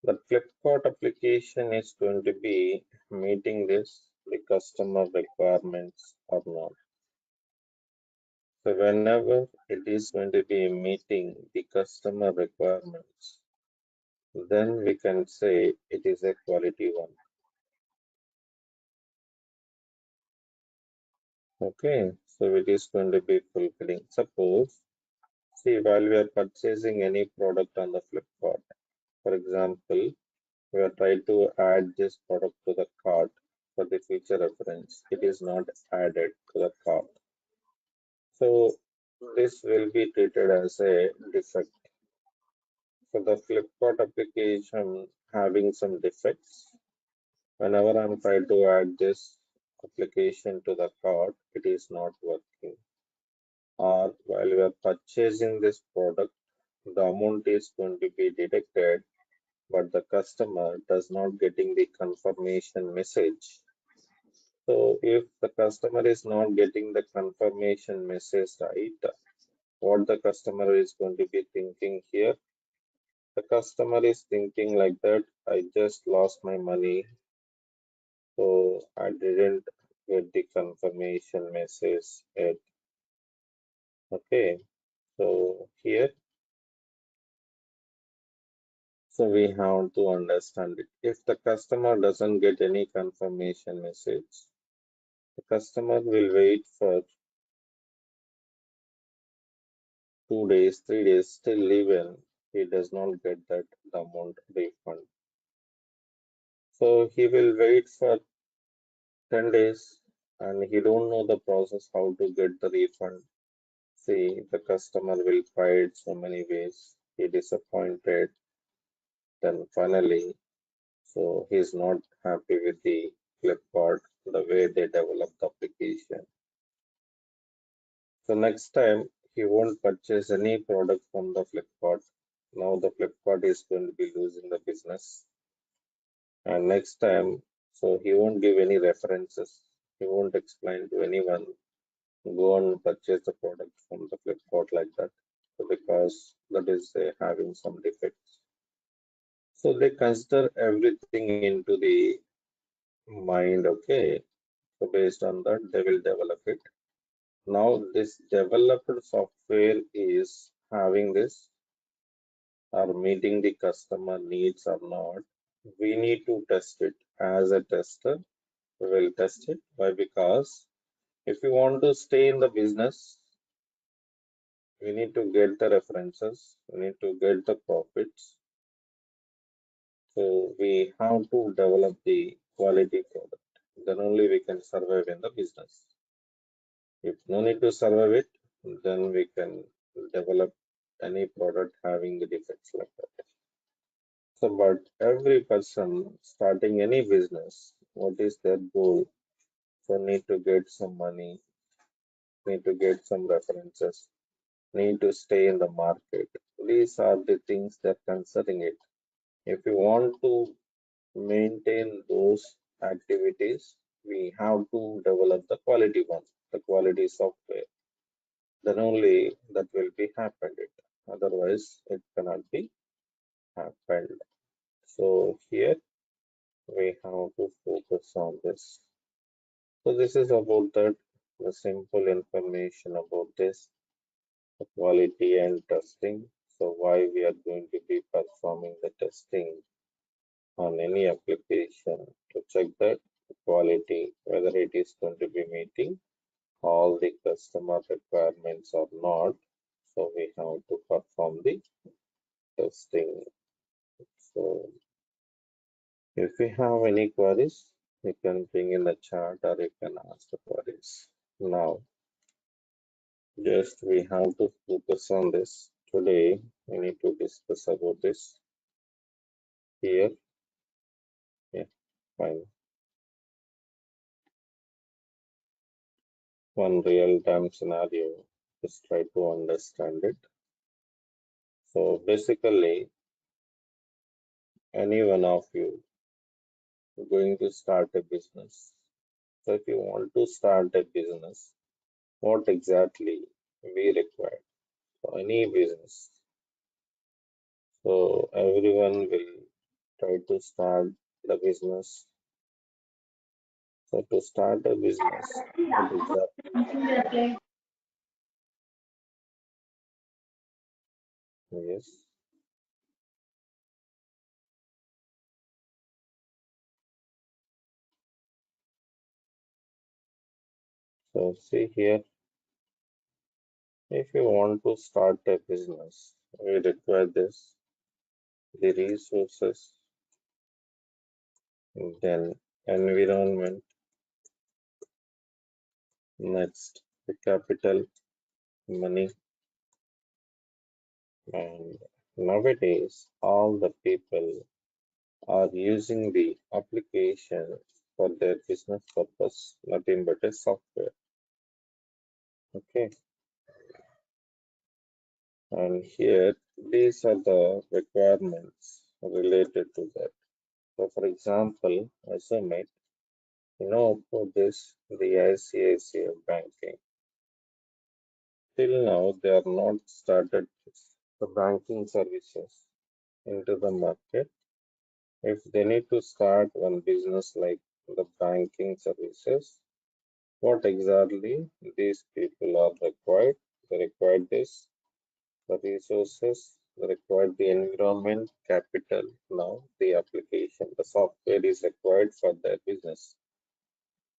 the Flipkart application is going to be meeting this the customer requirements or not. So whenever it is going to be meeting the customer requirements, then we can say it is a quality one. Okay, so it is going to be fulfilling. Suppose, see, while we are purchasing any product on the Flipkart, for example, we are trying to add this product to the cart for the future reference. It is not added to the cart. So this will be treated as a defect. So the Flipkart application having some defects. Whenever I'm trying to add this application to the cart, it is not working. Or while we are purchasing this product, the amount is going to be deducted, but the customer does not getting the confirmation message. So if the customer is not getting the confirmation message right, what the customer is going to be thinking here? The customer is thinking like that, I just lost my money, so I didn't get the confirmation message yet. Okay, so here, so we have to understand it. If the customer doesn't get any confirmation message, the customer will wait for 2 days, 3 days, still even he does not get that amount refund. So he will wait for 10 days and he don't know the process how to get the refund. See, the customer will try it so many ways. He disappointed. Then finally, so he's not happy with the Flipkart, the way they develop the application. So next time he won't purchase any product from the Flipkart. Now the Flipkart is going to be losing the business. And next time, so he won't give any references. He won't explain to anyone, go and purchase the product from the Flipkart like that. So because that is having some defects. So they consider everything into the mind, okay. So based on that, they will develop it. Now this developed software is having this or meeting the customer needs or not. We need to test it as a tester. We will test it. Why? Because if we want to stay in the business, we need to get the references, we need to get the profits. So we have to develop the quality product. Then only we can survive in the business. If no need to survive it, then we can develop any product having the defects like that. So, but every person starting any business, what is their goal? So need to get some money, need to get some references, need to stay in the market. These are the things that concerning it. If you want to maintain those activities, we have to develop the quality one, the quality software. Then only that will be happened. Otherwise, it cannot be happened. So here we have to focus on this. So this is about that, the simple information about this, the quality and testing. So why we are going to be performing the testing on any application to check that quality, whether it is going to be meeting all the customer requirements or not. So we have to perform the testing. So if you have any queries, you can bring in the chat or you can ask the queries. Now, just we have to focus on this. Today, we need to discuss about this here. Yeah, fine. One real-time scenario. Just try to understand it. So basically, any one of you going to start a business. So if you want to start a business, what exactly we require for any business? So everyone will try to start the business. So to start a business, what exactly? Yes. So see here, if you want to start a business, we require this, the resources, then environment, next the capital, money, and nowadays all the people are using the application for their business purpose, nothing but a software. Okay, and here these are the requirements related to that. So, for example, assume it, for this, the ICICI banking. Till now, they are not started the banking services into the market. If they need to start one business like the banking services, what exactly these people are required? They require this, the resources, they require the environment, capital. Now, the application, the software is required for their business.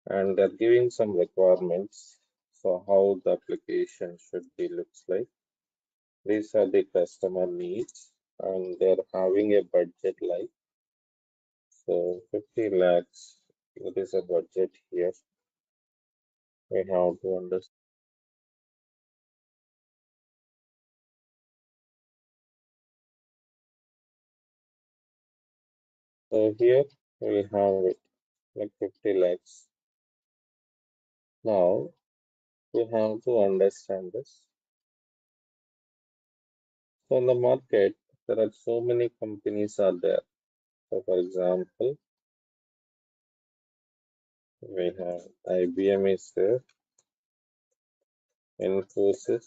And they're giving some requirements for how the application should be looks like. These are the customer needs, and they're having a budget like so 50 lakhs. It is a budget here. We have to understand. So here we have it like 50 lakhs. Now we have to understand this. So in the market, there are so many companies are there. So for example, we have IBM is there, Infosys,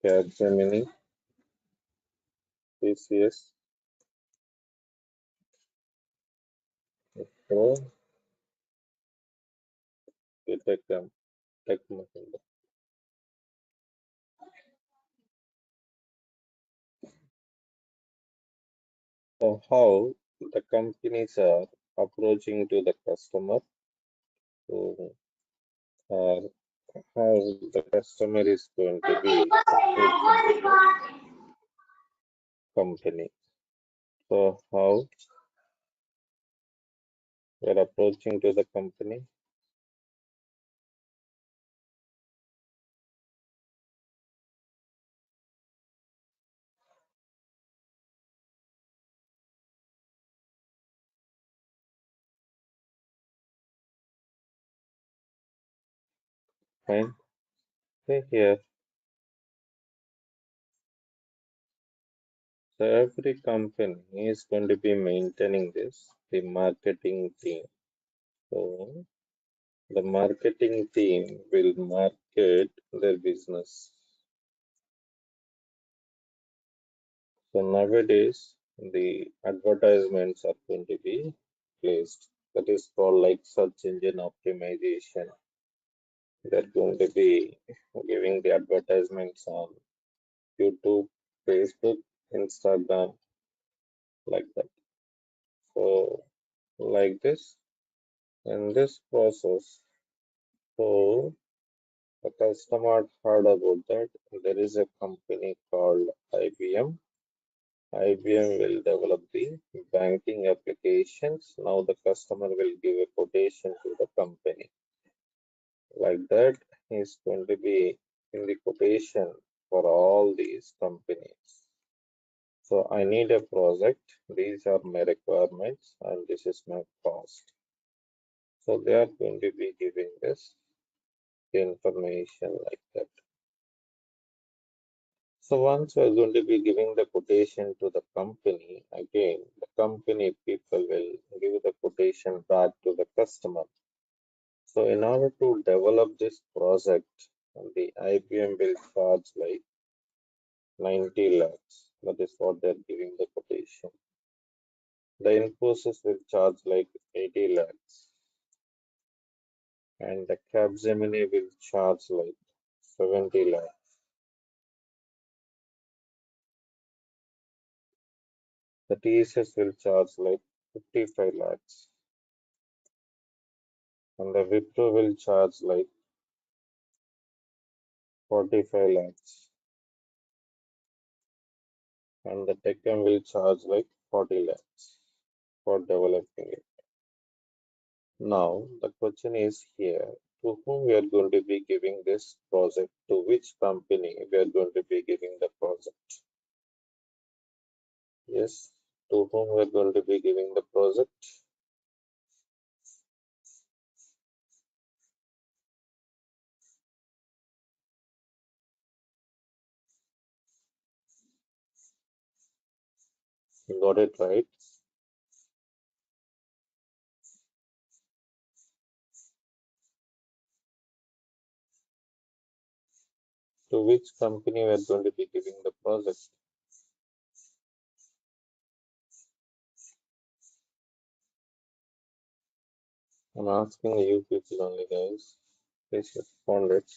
Capgemini, TCS, Pro, Tech Mahindra. So how the companies are approaching to the customer, to, or how the customer is going to be approaching to the company. So how we're approaching to the company? Fine. See here. So every company is going to be maintaining this, the marketing team. So the marketing team will market their business. So nowadays, the advertisements are going to be placed. That is called like search engine optimization. They're going to be giving the advertisements on YouTube, Facebook, Instagram, like that. So, like this, in this process, so the customer heard about that there is a company called IBM. IBM will develop the banking applications. Now the customer will give a quotation to the company. Like that, he's going to be in the quotation for all these companies. So I need a project. These are my requirements and this is my cost. So they are going to be giving this information like that. So once we are going to be giving the quotation to the company, again, the company people will give the quotation back to the customer. So in order to develop this project, the IBM will charge like 90 lakhs. That is what they're giving the quotation. The Infosys will charge like 80 lakhs. And the Capgemini will charge like 70 lakhs. The TCS will charge like 55 lakhs. And the Wipro will charge like 45 lakhs. And the Techem will charge like 40 lakhs for developing it. Now, the question is here, to whom we are going to be giving this project, to which company we are going to be giving the project? Yes, to whom we are going to be giving the project? You got it right. To which company we are going to be giving the project? I'm asking you people only, guys. Please respond it.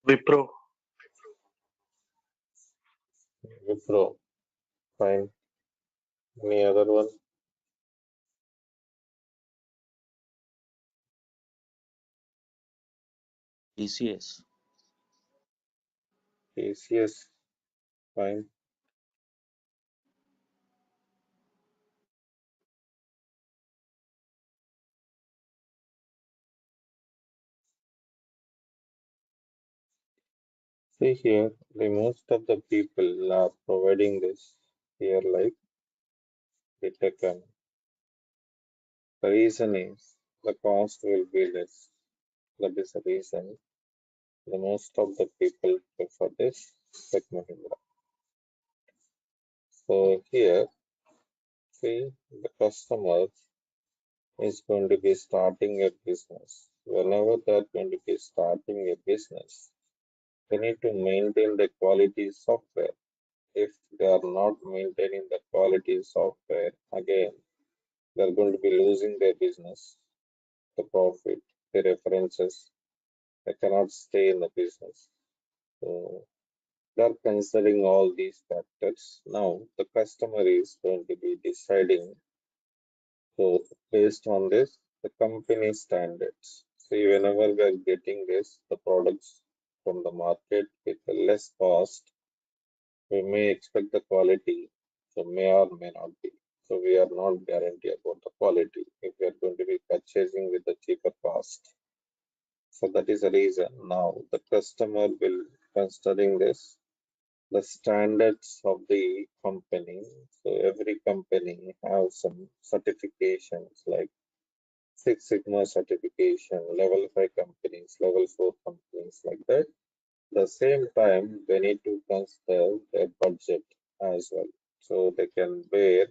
Wipro. Wipro. Fine. Any other one? TCS. TCS. Fine. See here, the most of the people are providing this here like the Techem. The reason is the cost will be less. That is the reason the most of the people prefer this Tech Mahindra. So here, see, the customer is going to be starting a business. Whenever they are going to be starting a business, they need to maintain the quality software. If they are not maintaining the quality software, again, they are going to be losing their business, the profit, the references. They cannot stay in the business. So they're considering all these factors. Now the customer is going to be deciding. So based on this, the company standards. See, whenever we are getting this, the products from the market with a less cost, we may expect the quality, so may or may not be. So we are not guaranteed about the quality if we are going to be purchasing with the cheaper cost. So that is the reason now the customer will considering this the standards of the company. So every company have some certifications like Six Sigma certification, level 5 companies, level 4 companies like that. The same time, they need to consider their budget as well. So they can bear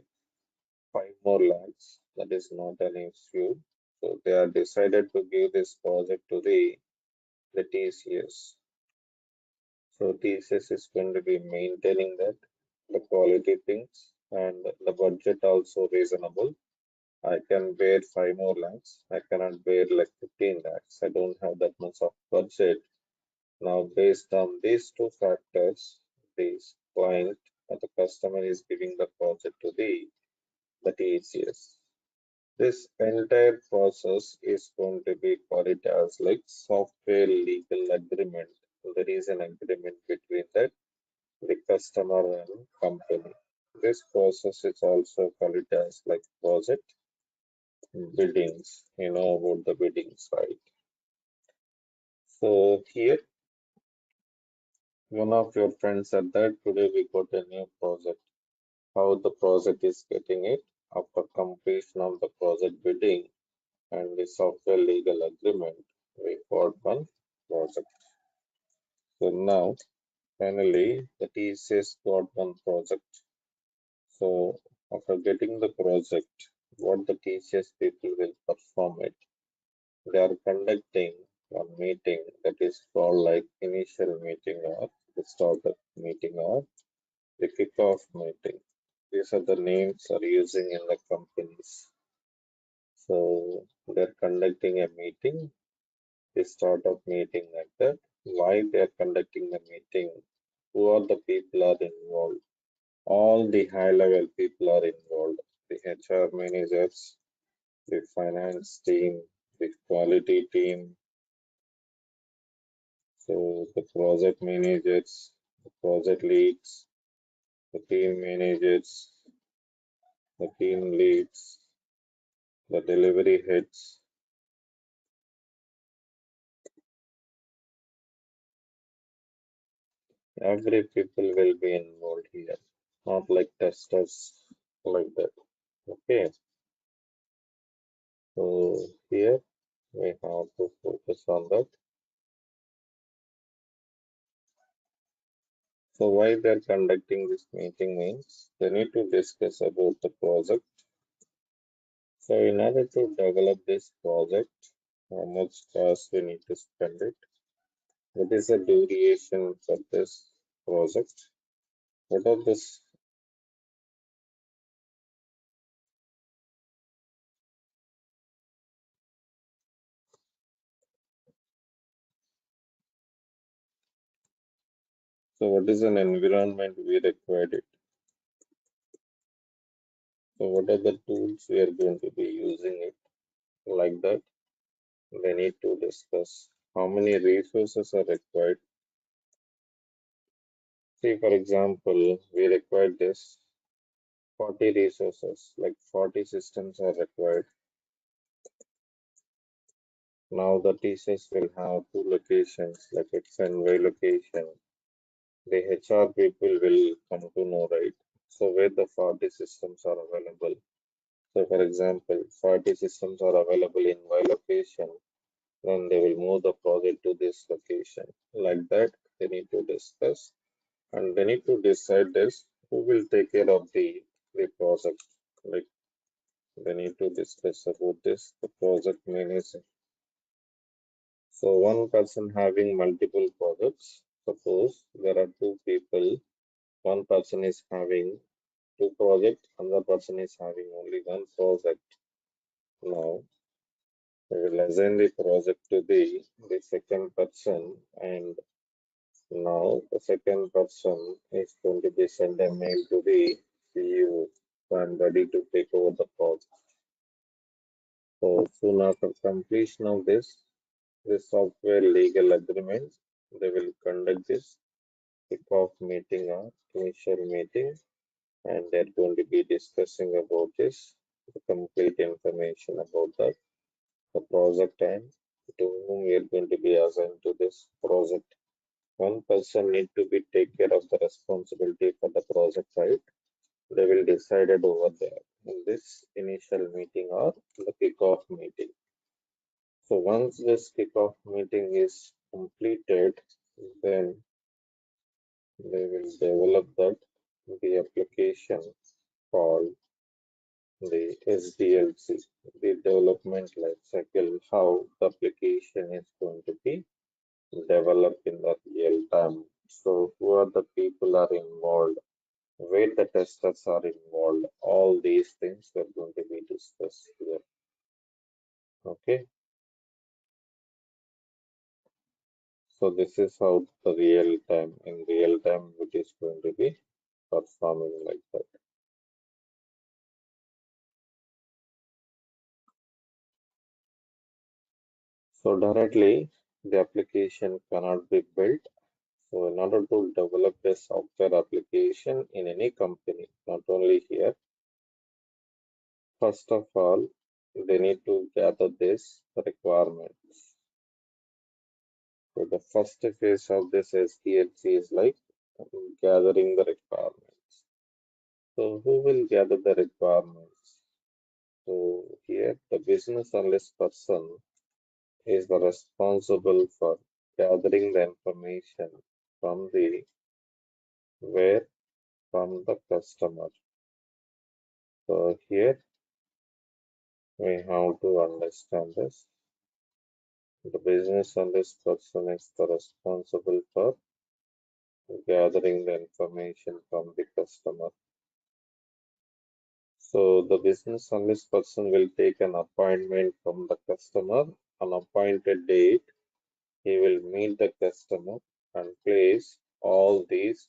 5 more lakhs. That is not an issue. So they are decided to give this project to the TCS. So TCS is going to be maintaining that the quality things and the budget also reasonable. I can bear 5 more lakhs. I cannot bear like 15 lakhs. I don't have that much of budget. Now, based on these two factors, this client or the customer is giving the project to the TCS. This entire process is going to be called it as like software legal agreement. There is an agreement between the customer and company. This process is also called it as like project biddings. You know about the biddings, right? So here, one of your friends said that today we got a new project. How the project is getting it after completion of the project bidding and the software legal agreement, we got one project. So now, finally, the TCS got one project. So after getting the project, what the TCS people will perform it. They are conducting one meeting that is called like initial meeting or the startup meeting or the kickoff meeting. These are the names are using in the companies. So they're conducting a meeting, the startup meeting like that. Why they're conducting the meeting? Who are the people are involved? All the high level people are involved. The HR managers, the finance team, the quality team, so the project managers, the project leads, the team managers, the team leads, the delivery heads. Every people will be involved here, not like testers like that. Okay, so here we have to focus on that. So why they're conducting this meeting means they need to discuss about the project. So in order to develop this project, how much cost we need to spend it? What is the duration for this project? What are this? So what is an environment we required it? So what are the tools we are going to be using it? Like that, we need to discuss how many resources are required. See, for example, we require this 40 resources, like 40 systems are required. Now the TCS will have two locations, like X and Y location. The HR people will come to know, right? So where the 40 systems are available. So for example, 40 systems are available in Y location, then they will move the project to this location. Like that, they need to discuss and they need to decide this who will take care of the project. Like they need to discuss about this, the project manager. So one person having multiple projects, suppose there are two people, one person is having two projects, another person is having only one project. Now we will assign the project to the second person and Now, the second person is going to be send a mail to the CEO. I'm ready to take over the project. So soon after completion of this software legal agreement, they will conduct this kickoff meeting or initial meeting, and they're going to be discussing about this, the complete information about that, the project and to whom we are going to be assigned to this project. One person need to be take care of the responsibility for the project, right? They will decide it over there in this initial meeting or the kickoff meeting. So once this kickoff meeting is completed, then they will develop that the application called the SDLC, the development life cycle, how the application is going to be developed in the real time. So who are the people are involved, where the testers are involved, all these things are going to be discussed here. Okay, so this is how the in real time, it is going to be performing like that. So directly, the application cannot be built. So in order to develop a software application in any company, not only here, first of all, they need to gather this requirements. So the first phase of this SDLC is like gathering the requirements. So who will gather the requirements? So here the business analyst person is the responsible for gathering the information from the where from the customer. So here we have to understand this. The business analyst person is the responsible for gathering the information from the customer. So the business analyst person will take an appointment from the customer on appointed date. He will meet the customer and place all these